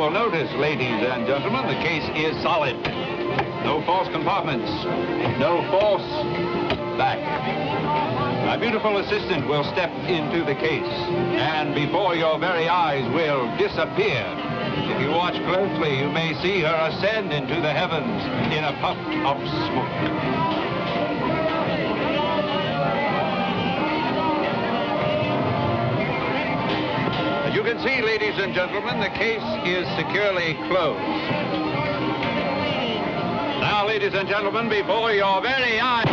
will notice, ladies and gentlemen, the case is solid. No false compartments, no false back. My beautiful assistant will step into the case, and before your very eyes will disappear. If you watch closely, you may see her ascend into the heavens in a puff of smoke. As you can see, ladies and gentlemen, the case is securely closed. Now, ladies and gentlemen, before your very eyes...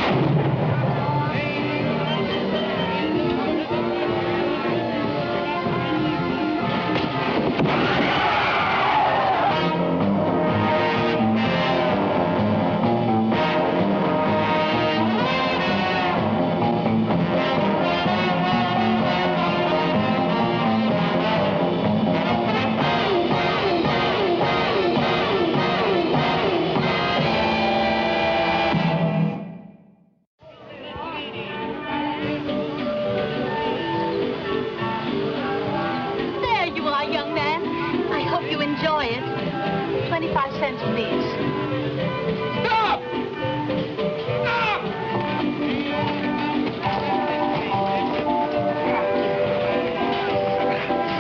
Enjoy it. 25 cents, please. Stop! Stop!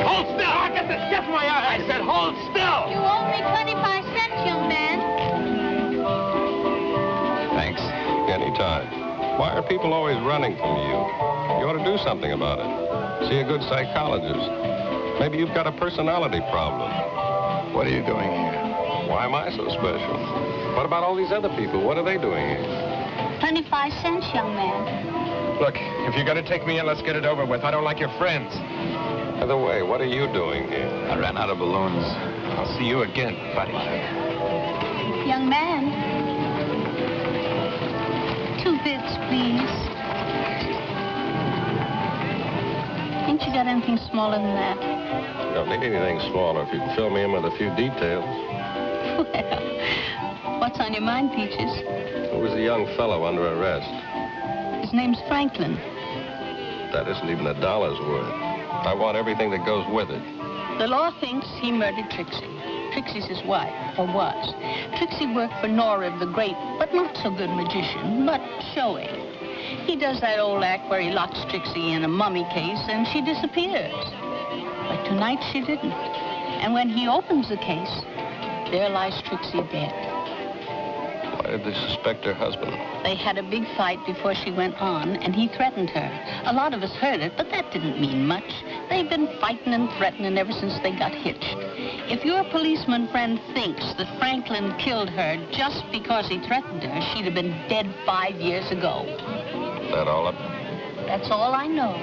Hold still! I got the stuff in my eye. I said hold still! You owe me 25 cents, young man. Thanks. Anytime. Why are people always running from you? You ought to do something about it. See a good psychologist. Maybe you've got a personality problem. What are you doing here? Why am I so special? What about all these other people? What are they doing here? 25 cents, young man. Look, if you're going to take me in, let's get it over with. I don't like your friends. By the way, what are you doing here? I ran out of balloons. I'll see you again, buddy. Young man. 2 bits, please. Ain't you got anything smaller than that? Don't need anything smaller if you can fill me in with a few details. Well, what's on your mind, Peaches? Who was the young fellow under arrest? His name's Franklin. That isn't even $1's worth. I want everything that goes with it. The law thinks he murdered Trixie. Trixie's his wife, or was. Trixie worked for Nora, the great, but not so good magician, but showy. He does that old act where he locks Trixie in a mummy case and she disappears. But tonight she didn't. And when he opens the case, there lies Trixie dead. Why did they suspect her husband? They had a big fight before she went on, and he threatened her. A lot of us heard it, but that didn't mean much. They've been fighting and threatening ever since they got hitched. If your policeman friend thinks that Franklin killed her just because he threatened her, she'd have been dead 5 years ago. Is that all up? That's all I know.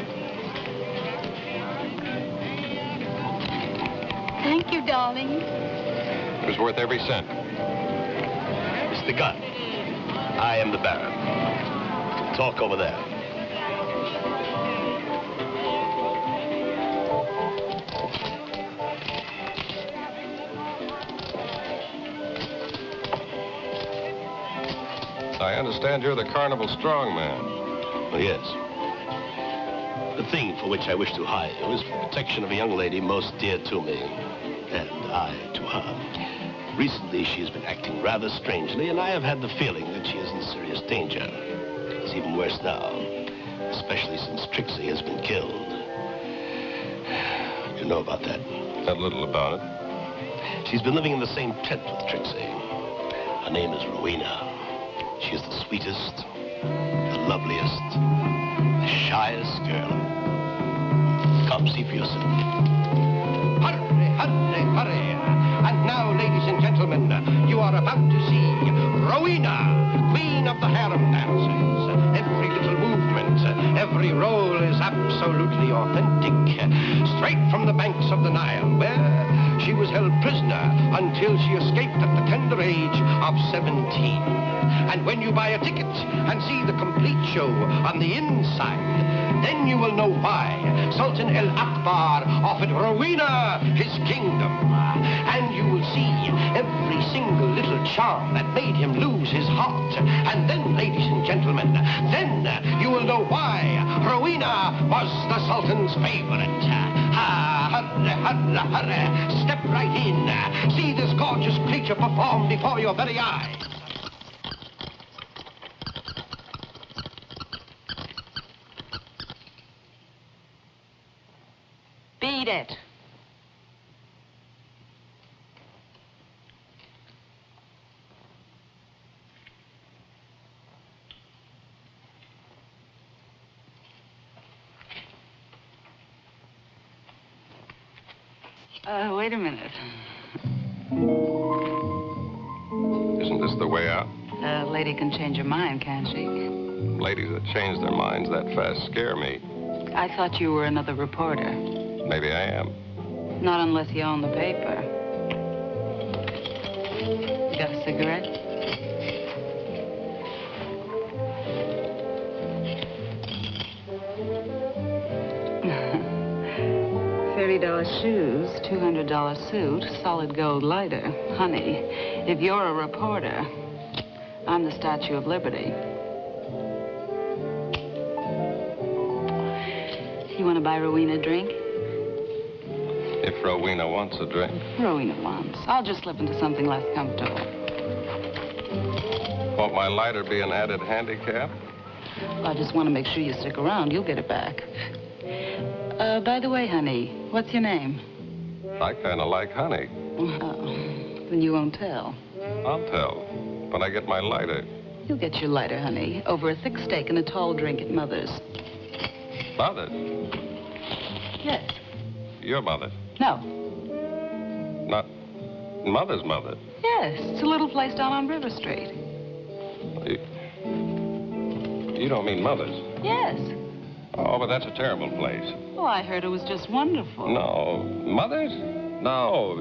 Thank you, darling. It was worth every cent. Mr. Gunn, I am the Baron. Talk over there. I understand you're the carnival strongman. Oh, yes. The thing for which I wish to hire you is for the protection of a young lady most dear to me, and I to her. Recently, she has been acting rather strangely, and I have had the feeling that she is in serious danger. It's even worse now, especially since Trixie has been killed. You know about that? A little about it. She's been living in the same tent with Trixie. Her name is Rowena. She is the sweetest, the loveliest, the shyest girl. Come see for yourself. Hurry, hurry, hurry. And now, ladies and gentlemen, you are about to see Rowena, queen of the harem dancers. Every little movement, every roll is absolutely authentic. Straight from the banks of the Nile, where she was held prisoner until she escaped at the tender age of 17. And when you buy a ticket and see the complete show on the inside, then you will know why Sultan El Akbar offered Rowena his kingdom. And you will see every single little charm that made him lose his heart. And then, ladies and gentlemen, then you will know why Rowena was the Sultan's favorite. Hurry. Step right in. See this gorgeous creature perform before your very eyes. Beat it. Wait a minute. Isn't this the way out? A lady can change her mind, can't she? Ladies that change their minds that fast scare me. I thought you were another reporter. Maybe I am. Not unless you own the paper. You got a cigarette? $30 shoes, $200 suit, solid gold lighter. Honey, if you're a reporter, I'm the Statue of Liberty. You want to buy Rowena a drink? If Rowena wants a drink. Rowena wants. I'll just slip into something less comfortable. Won't my lighter be an added handicap? Well, I just want to make sure you stick around. You'll get it back. By the way, honey, what's your name? I kind of like honey. Oh, then you won't tell. I'll tell when I get my lighter. You'll get your lighter, honey, over a thick steak and a tall drink at Mother's. Mother? Yes. Your mother? No. Not Mother's mother? Yes, it's a little place down on River Street. You don't mean Mother's? Yes. Oh, but that's a terrible place. Oh, I heard it was just wonderful. No. Mother's? No.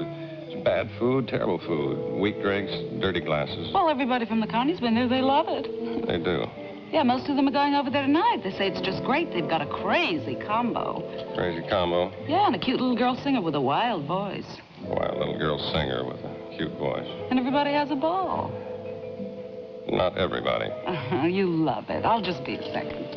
It's bad food, terrible food. Weak drinks, dirty glasses. Well, everybody from the county's been there. They love it. They do. Yeah, most of them are going over there tonight. They say it's just great. They've got a crazy combo. Crazy combo. Yeah, and a cute little girl singer with a wild voice. Wild little girl singer with a cute voice. And everybody has a ball. Not everybody. You love it. I'll just be a second.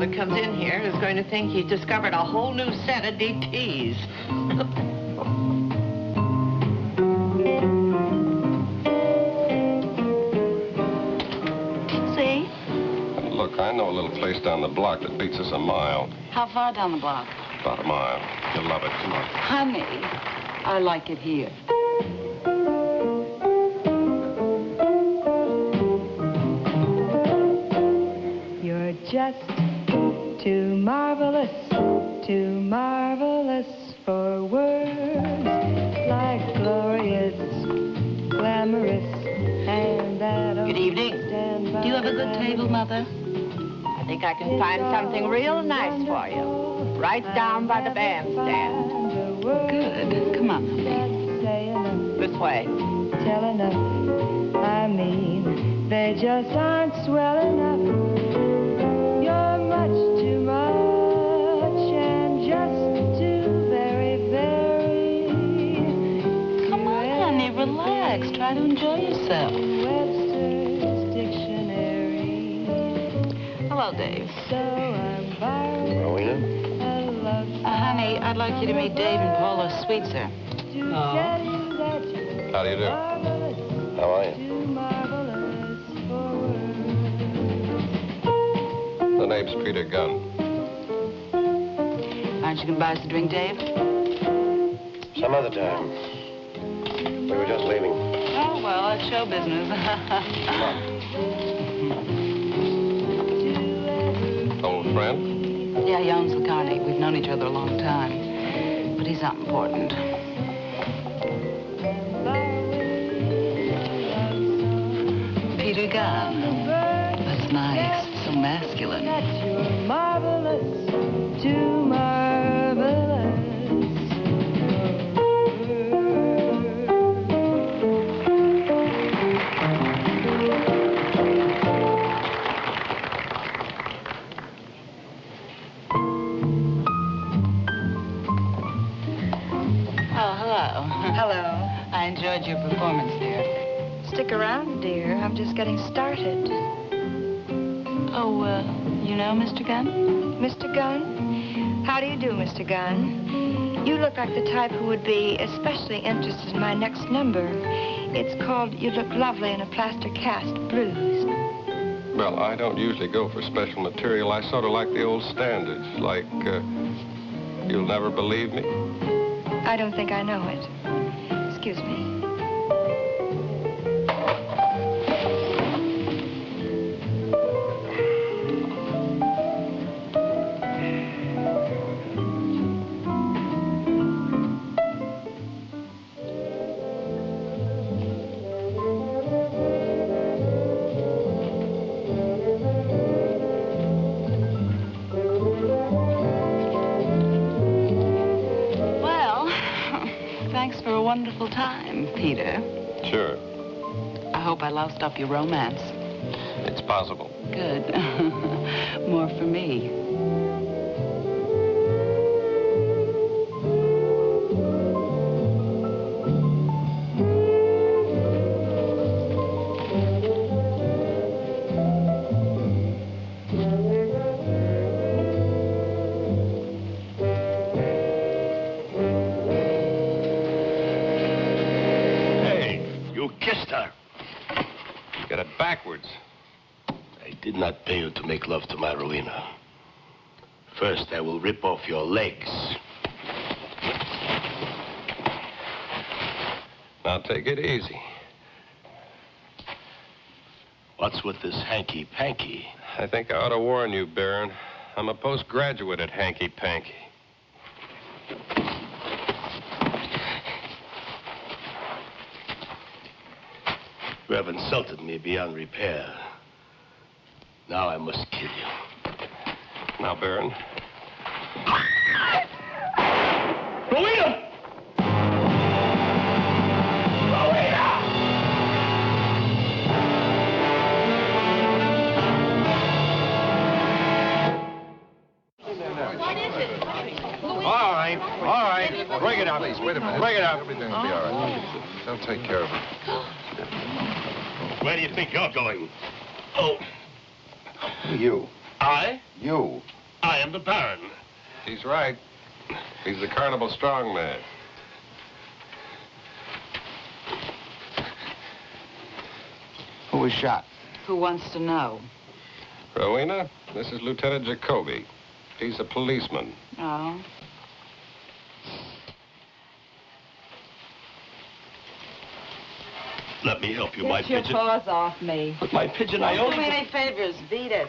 That comes in here is going to think he's discovered a whole new set of DTs. See? Look, I know a little place down the block that beats us a mile. How far down the block? About a mile. You'll love it. Come on. Honey, I like it here. You're just too marvelous for words, like glorious, glamorous, and that. Good evening. Do you have a good table, Mother? I think I can find something real nice for you. Right down by the bandstand. Good. Come on, honey. This way. Tell enough. I mean, they just aren't swell enough. You're much too much and just too very, very. Come on, honey, relax. Try to enjoy yourself. Webster's dictionary. Hello, Dave. So I'm borrowing Rowena? a love Honey, I'd like you to meet Dave and Paula Sweetser. to tell you that you're How do you do? marvelous, How are you? too marvelous for words. The name's Peter Gunn. Aren't you going to buy us a drink, Dave? Some other time. We were just leaving. Oh, well, that's show business. Old friend? Yeah, he owns the Carney. We've known each other a long time. But he's not important. Peter Gunn. That's nice. So masculine. That you're marvelous, too marvelous Hello. I enjoyed your performance, dear. Stick around, dear. I'm just getting started. Oh, you know Mr. Gunn? Mr. Gunn? How do you do, Mr. Gunn? You look like the type who would be especially interested in my next number. It's called You Look Lovely in a Plaster Cast Blues. Well, I don't usually go for special material. I sort of like the old standards, like, You'll Never Believe Me. I don't think I know it. Excuse me. Wonderful time, Peter. Sure. I hope I loused up your romance. It's possible. Good. More for me. I did not pay you to make love to my Rowena. First, I will rip off your legs. Now, take it easy. What's with this hanky-panky? I think I ought to warn you, Baron. I'm a postgraduate at hanky-panky. You have insulted me beyond repair. Now I must kill you. Now, Baron. Rowena! All right. Bring it up. Please, wait a minute. Bring it up. Everything will be all right. They'll take care of it. Where do you think you're going? Oh. You. I? You. I am the Baron. He's right. He's the carnival strongman. Who was shot? Who wants to know? Rowena, this is Lieutenant Jacoby. He's a policeman. Oh. Let me help you, my Get your pigeon. paws off me. But my pigeon, Don't I do only... me any favors. Beat it.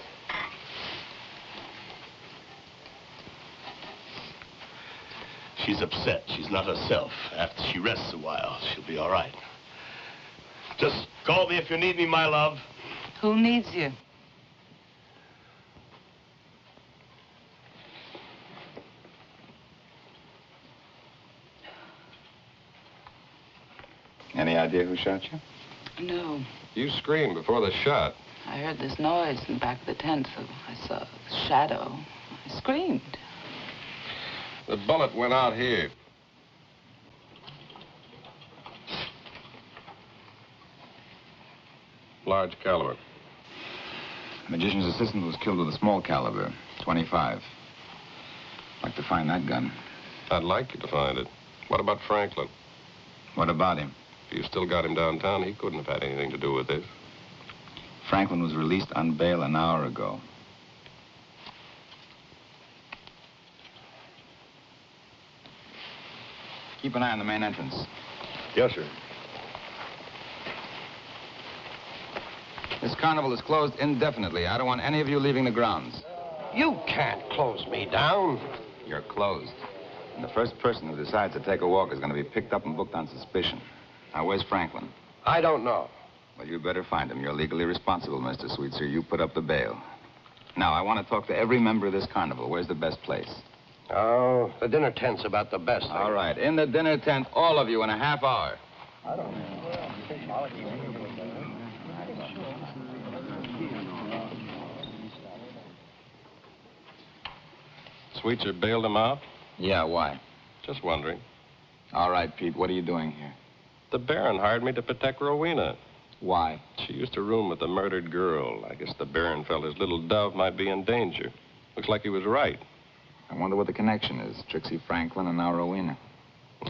She's upset. She's not herself. After she rests a while, she'll be all right. Just call me if you need me, my love. Who needs you? Any idea who shot you? No. You screamed before the shot. I heard this noise in the back of the tent, so I saw a shadow. I screamed. The bullet went out here. Large caliber. Magician's assistant was killed with a small caliber, 25. Like to find that gun. I'd like you to find it. What about Franklin? What about him? If you still got him downtown, he couldn't have had anything to do with this. Franklin was released on bail an hour ago. Keep an eye on the main entrance. Yes, sir. This carnival is closed indefinitely. I don't want any of you leaving the grounds. You can't close me down. You're closed. And the first person who decides to take a walk is going to be picked up and booked on suspicion. Now, where's Franklin? I don't know. Well, you better find him. You're legally responsible, Mr. Sweetser. You put up the bail. Now, I want to talk to every member of this carnival. Where's the best place? Oh, the dinner tent's about the best. All right. In the dinner tent, all of you, in a half hour. Sweetser bailed him out? Yeah, why? Just wondering. All right, Pete, what are you doing here? The Baron hired me to protect Rowena. Why? She used to room with the murdered girl. I guess the Baron felt his little dove might be in danger. Looks like he was right. I wonder what the connection is. Trixie Franklin and now Rowena.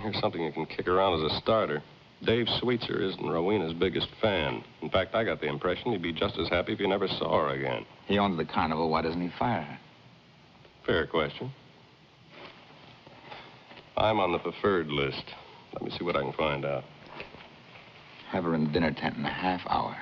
Here's something you can kick around as a starter. Dave Sweetser isn't Rowena's biggest fan. In fact, I got the impression he'd be just as happy if you never saw her again. He owns the carnival. Why doesn't he fire her? Fair question. I'm on the preferred list. Let me see what I can find out. Have her in the dinner tent in a half hour.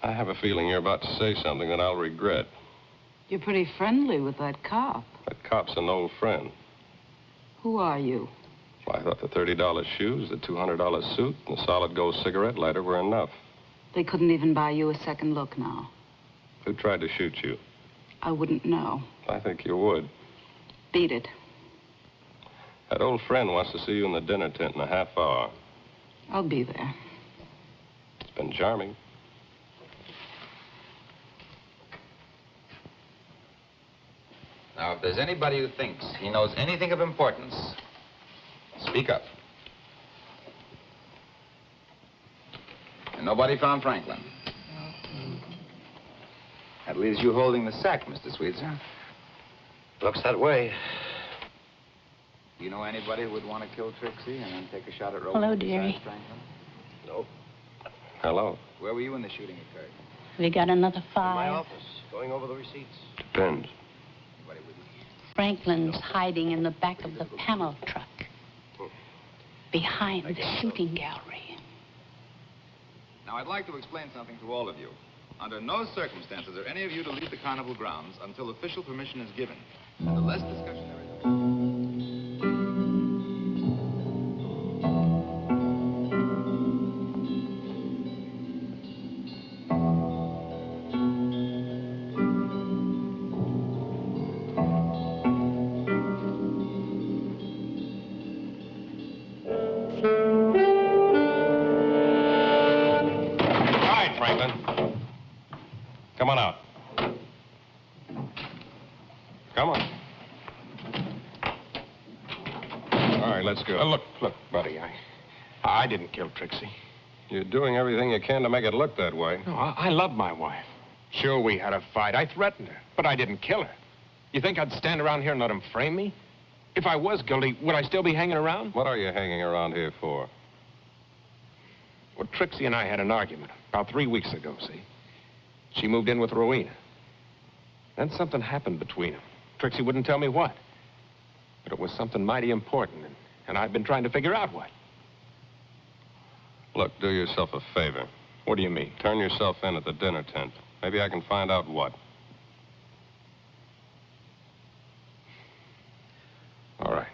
I have a feeling you're about to say something that I'll regret. You're pretty friendly with that cop. That cop's an old friend. Who are you? Well, I thought the $30 shoes, the $200 suit, and the solid gold cigarette lighter were enough. They couldn't even buy you a second look now. Who tried to shoot you? I wouldn't know. I think you would. Beat it. That old friend wants to see you in the dinner tent in a half hour. I'll be there. It's been charming. Now, if there's anybody who thinks he knows anything of importance, speak up. And nobody found Franklin. That leaves you holding the sack, Mr. Sweetser. Looks that way. Do you know anybody who would want to kill Trixie and then take a shot at Rowena? Hello, besides dearie. Franklin? Nope. Hello. Where were you when the shooting occurred? We got another In my 5. office, going over the receipts. Depends. Anybody with you? Franklin's hiding in the back of the panel truck. Behind the shooting gallery. Now, I'd like to explain something to all of you. Under no circumstances are any of you to leave the carnival grounds until official permission is given. The less discussion there is... Come on out. Come on. All right, let's go. Look, buddy, I didn't kill Trixie. You're doing everything you can to make it look that way. No, I love my wife. Sure, we had a fight. I threatened her, but I didn't kill her. You think I'd stand around here and let him frame me? If I was guilty, would I still be hanging around? What are you hanging around here for? Well, Trixie and I had an argument about 3 weeks ago, see? She moved in with Rowena. Then something happened between them. Trixie wouldn't tell me what. But it was something mighty important, and I've been trying to figure out what. Look, do yourself a favor. What do you mean? Turn yourself in at the dinner tent. Maybe I can find out what. All right.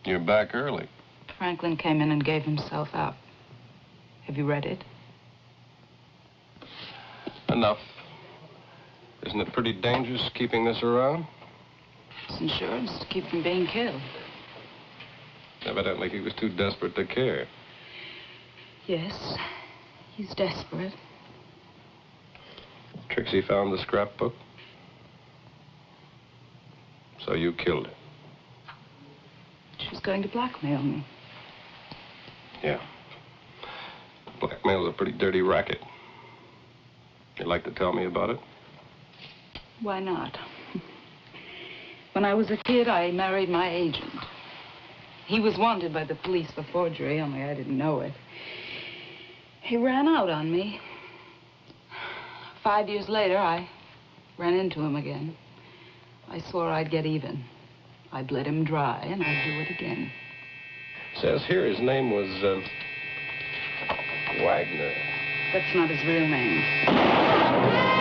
You're back early. Franklin came in and gave himself up. Have you read it? Enough. Isn't it pretty dangerous keeping this around? It's insurance to keep from being killed. Evidently, he was too desperate to care. Yes, he's desperate. Trixie found the scrapbook. So you killed her. going to blackmail me. Yeah. Blackmail's a pretty dirty racket. You'd like to tell me about it? Why not? When I was a kid, I married my agent. He was wanted by the police for forgery, only I didn't know it. He ran out on me. 5 years later, I ran into him again. I swore I'd get even. I'd let him dry, and I'd do it again. Says here his name was, Wagner. That's not his real name.